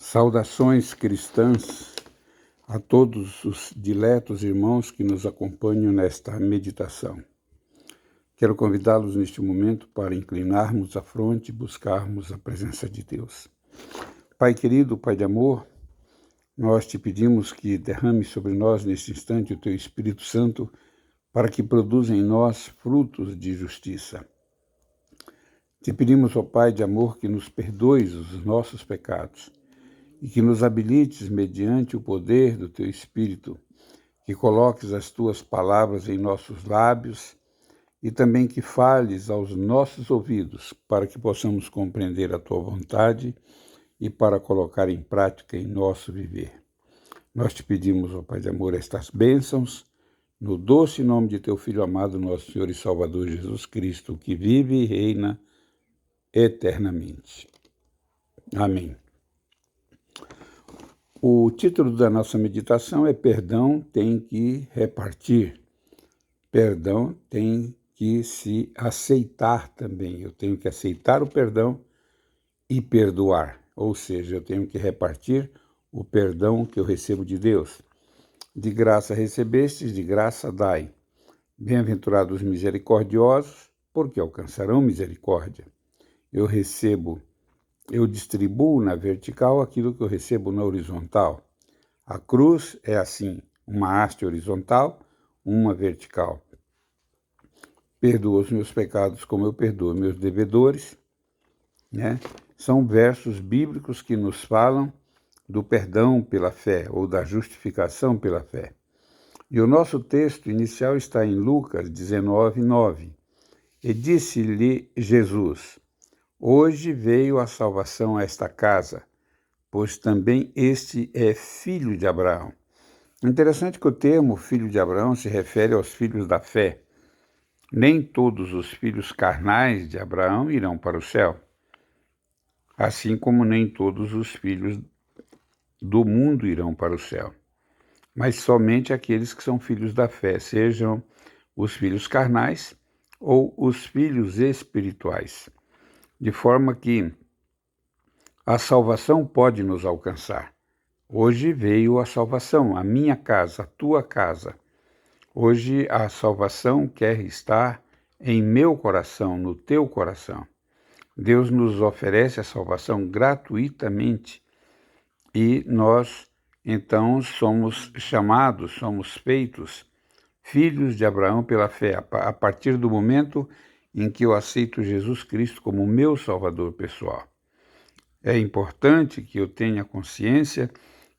Saudações cristãs a todos os diletos irmãos que nos acompanham nesta meditação. Quero convidá-los neste momento para inclinarmos a fronte e buscarmos a presença de Deus. Pai querido, Pai de amor, nós te pedimos que derrame sobre nós neste instante o Teu Espírito Santo para que produza em nós frutos de justiça. Te pedimos, ó Pai de amor, que nos perdoes os nossos pecados e que nos habilites mediante o poder do Teu Espírito, que coloques as Tuas palavras em nossos lábios e também que fales aos nossos ouvidos para que possamos compreender a Tua vontade e para colocar em prática em nosso viver. Nós te pedimos, ó Pai de amor, estas bênçãos, no doce nome de Teu Filho amado, nosso Senhor e Salvador Jesus Cristo, que vive e reina eternamente. Amém. O título da nossa meditação é Perdão tem que repartir. Perdão tem que se aceitar também. Eu tenho que aceitar o perdão e perdoar. Ou seja, eu tenho que repartir o perdão que eu recebo de Deus. De graça recebestes, de graça dai. Bem-aventurados os misericordiosos, porque alcançarão misericórdia. Eu distribuo na vertical aquilo que eu recebo na horizontal. A cruz é assim, uma haste horizontal, uma vertical. Perdoa os meus pecados como eu perdoo meus devedores, né? São versos bíblicos que nos falam do perdão pela fé ou da justificação pela fé. E o nosso texto inicial está em Lucas 19:9. E disse-lhe Jesus: Hoje veio a salvação a esta casa, pois também este é filho de Abraão. Interessante que o termo filho de Abraão se refere aos filhos da fé. Nem todos os filhos carnais de Abraão irão para o céu, assim como nem todos os filhos do mundo irão para o céu, mas somente aqueles que são filhos da fé, sejam os filhos carnais ou os filhos espirituais. De forma que a salvação pode nos alcançar. Hoje veio a salvação, a minha casa, a tua casa. Hoje a salvação quer estar em meu coração, no teu coração. Deus nos oferece a salvação gratuitamente e nós, então, somos chamados, somos feitos filhos de Abraão pela fé, a partir do momento em que eu aceito Jesus Cristo como meu Salvador pessoal. É importante que eu tenha consciência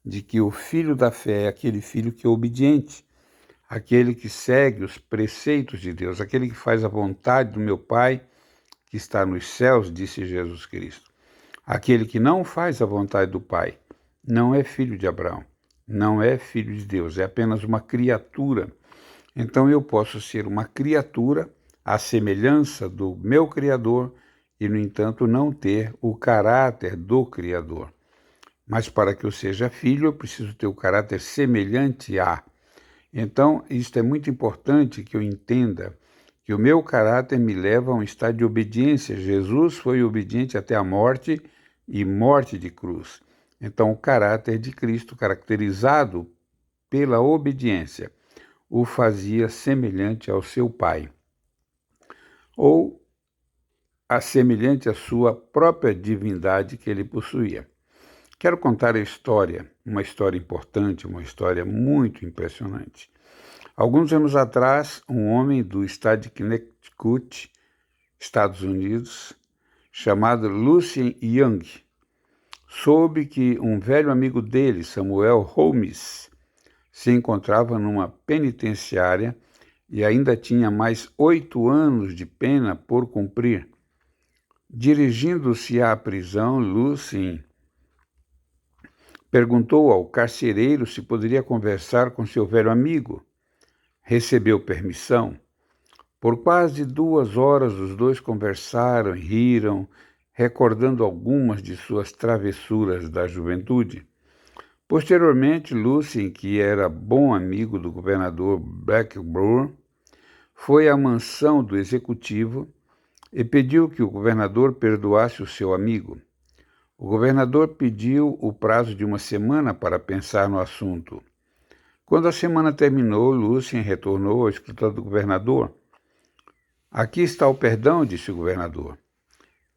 de que o filho da fé é aquele filho que é obediente, aquele que segue os preceitos de Deus, aquele que faz a vontade do meu Pai que está nos céus, disse Jesus Cristo. Aquele que não faz a vontade do Pai não é filho de Abraão, não é filho de Deus, é apenas uma criatura. Então eu posso ser uma criatura à semelhança do meu Criador e, no entanto, não ter o caráter do Criador. Mas para que eu seja filho, eu preciso ter o caráter semelhante a. Então, isto é muito importante que eu entenda que o meu caráter me leva a um estado de obediência. Jesus foi obediente até a morte e morte de cruz. Então, o caráter de Cristo, caracterizado pela obediência, o fazia semelhante ao seu Pai, ou semelhante à sua própria divindade que ele possuía. Quero contar a história, uma história importante, uma história muito impressionante. Alguns anos atrás, um homem do estado de Connecticut, Estados Unidos, chamado Lucien Young, soube que um velho amigo dele, Samuel Holmes, se encontrava numa penitenciária e ainda tinha mais 8 anos de pena por cumprir. Dirigindo-se à prisão, Lucien perguntou ao carcereiro se poderia conversar com seu velho amigo. Recebeu permissão. Por quase 2 horas os dois conversaram e riram, recordando algumas de suas travessuras da juventude. Posteriormente, Lucien, que era bom amigo do governador Blackburn, foi à mansão do executivo e pediu que o governador perdoasse o seu amigo. O governador pediu o prazo de uma semana para pensar no assunto. Quando a semana terminou, Lúcia retornou ao escritório do governador. Aqui está o perdão, disse o governador,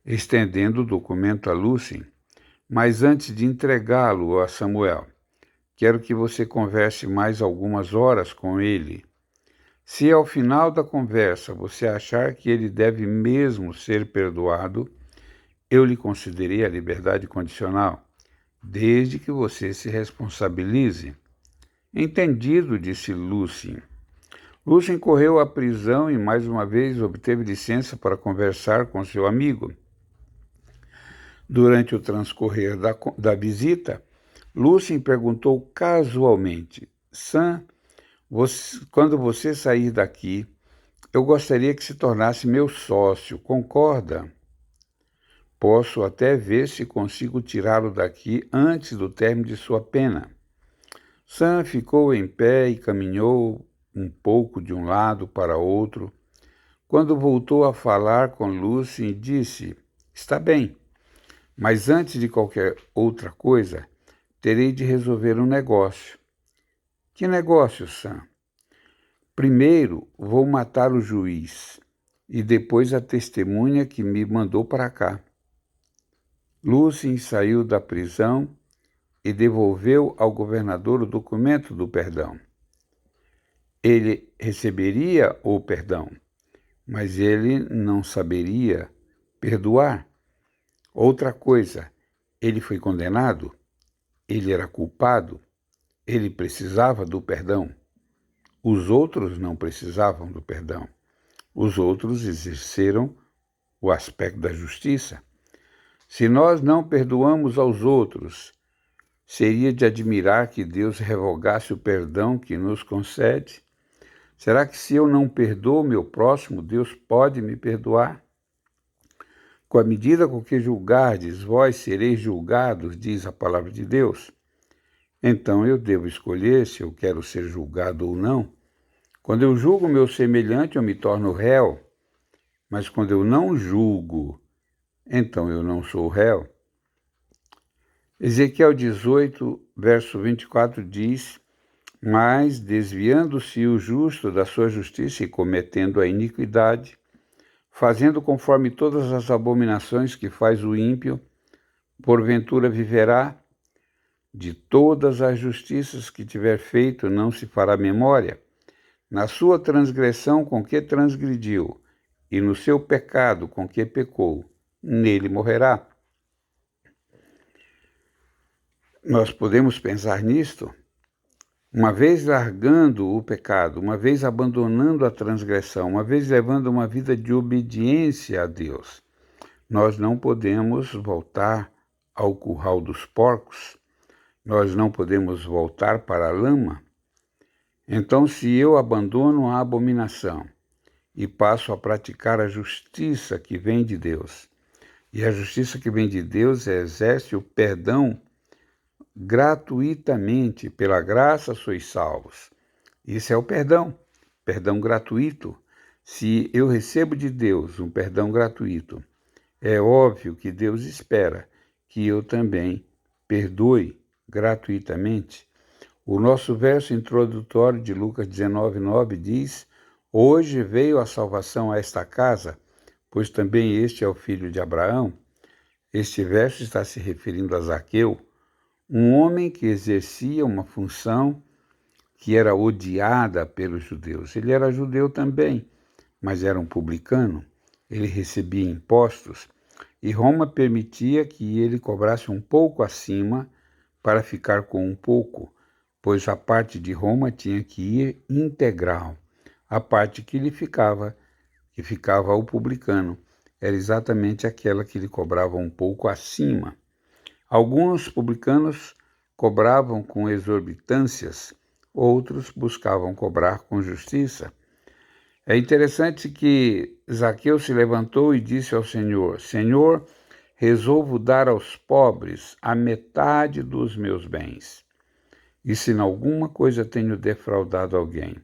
estendendo o documento a Lúcia. Mas antes de entregá-lo a Samuel, quero que você converse mais algumas horas com ele. Se ao final da conversa você achar que ele deve mesmo ser perdoado, eu lhe concederei a liberdade condicional, desde que você se responsabilize. Entendido, disse Lúcia. Lúcia correu à prisão e mais uma vez obteve licença para conversar com seu amigo. Durante o transcorrer da visita, Lúcia perguntou casualmente: Sam, quando você sair daqui, eu gostaria que se tornasse meu sócio, concorda? Posso até ver se consigo tirá-lo daqui antes do término de sua pena. Sam ficou em pé e caminhou um pouco de um lado para outro. Quando voltou a falar com Lúcia, disse: Está bem, mas antes de qualquer outra coisa, terei de resolver um negócio. Que negócio, Sam? Primeiro, vou matar o juiz e depois a testemunha que me mandou para cá. Lúcia saiu da prisão e devolveu ao governador o documento do perdão. Ele receberia o perdão, mas ele não saberia perdoar. Outra coisa, ele foi condenado, ele era culpado, ele precisava do perdão. Os outros não precisavam do perdão. Os outros exerceram o aspecto da justiça. Se nós não perdoamos aos outros, seria de admirar que Deus revogasse o perdão que nos concede? Será que se eu não perdoo meu próximo, Deus pode me perdoar? Com a medida com que julgardes, vós sereis julgados, diz a palavra de Deus. Então eu devo escolher se eu quero ser julgado ou não. Quando eu julgo meu semelhante, eu me torno réu. Mas quando eu não julgo, então eu não sou réu. Ezequiel 18, verso 24 diz: Mas, desviando-se o justo da sua justiça e cometendo a iniquidade, fazendo conforme todas as abominações que faz o ímpio, porventura viverá? De todas as justiças que tiver feito não se fará memória. Na sua transgressão com que transgrediu, e no seu pecado com que pecou, nele morrerá. Nós podemos pensar nisto? Uma vez largando o pecado, uma vez abandonando a transgressão, uma vez levando uma vida de obediência a Deus, nós não podemos voltar ao curral dos porcos, nós não podemos voltar para a lama. Então, se eu abandono a abominação e passo a praticar a justiça que vem de Deus, e a justiça que vem de Deus exerce o perdão gratuitamente, pela graça sois salvos. Isso é o perdão gratuito. Se eu recebo de Deus um perdão gratuito, é óbvio que Deus espera que eu também perdoe gratuitamente. O nosso verso introdutório de Lucas 19:9 diz: Hoje veio a salvação a esta casa, pois também este é o filho de Abraão. Este verso está se referindo a Zaqueu, um homem que exercia uma função que era odiada pelos judeus. Ele era judeu também, mas era um publicano. Ele recebia impostos e Roma permitia que ele cobrasse um pouco acima para ficar com um pouco, pois a parte de Roma tinha que ir integral. A parte que ficava ao publicano, era exatamente aquela que lhe cobrava um pouco acima. Alguns publicanos cobravam com exorbitâncias, outros buscavam cobrar com justiça. É interessante que Zaqueu se levantou e disse ao Senhor: Senhor, resolvo dar aos pobres a metade dos meus bens. E se em alguma coisa tenho defraudado alguém,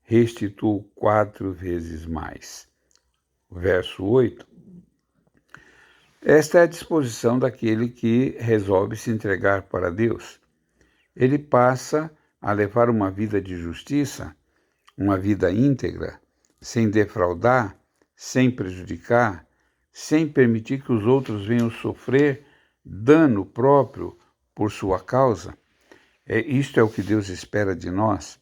restituo 4 vezes mais. Verso 8. Esta é a disposição daquele que resolve se entregar para Deus. Ele passa a levar uma vida de justiça, uma vida íntegra, sem defraudar, sem prejudicar, sem permitir que os outros venham sofrer dano próprio por sua causa. Isto é o que Deus espera de nós.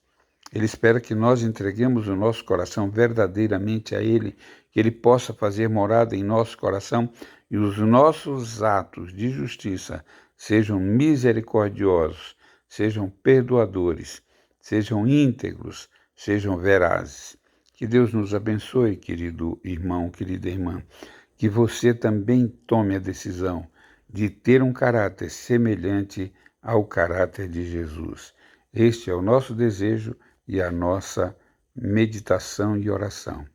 Ele espera que nós entreguemos o nosso coração verdadeiramente a Ele, que Ele possa fazer morada em nosso coração e os nossos atos de justiça sejam misericordiosos, sejam perdoadores, sejam íntegros, sejam verazes. Que Deus nos abençoe, querido irmão, querida irmã. Que você também tome a decisão de ter um caráter semelhante ao caráter de Jesus. Este é o nosso desejo e a nossa meditação e oração.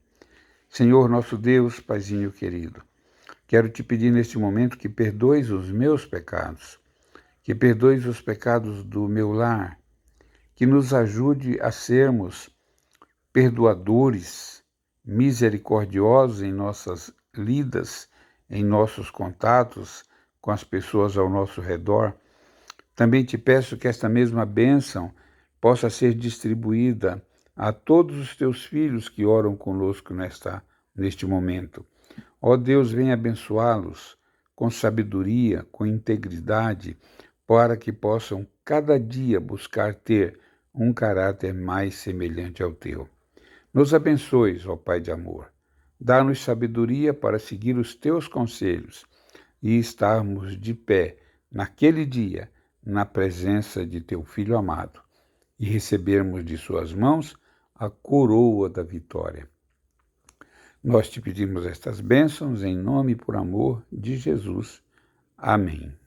Senhor nosso Deus, Paizinho querido, quero te pedir neste momento que perdoes os meus pecados, que perdoes os pecados do meu lar, que nos ajude a sermos perdoadores, misericordiosos em nossas lidas, em nossos contatos com as pessoas ao nosso redor. Também te peço que esta mesma bênção possa ser distribuída a todos os teus filhos que oram conosco neste momento. Ó Deus, venha abençoá-los com sabedoria, com integridade, para que possam cada dia buscar ter um caráter mais semelhante ao teu. Nos abençoes, ó Pai de amor. Dá-nos sabedoria para seguir os teus conselhos e estarmos de pé naquele dia, na presença de teu Filho amado, e recebermos de suas mãos a coroa da vitória. Nós te pedimos estas bênçãos em nome e por amor de Jesus. Amém.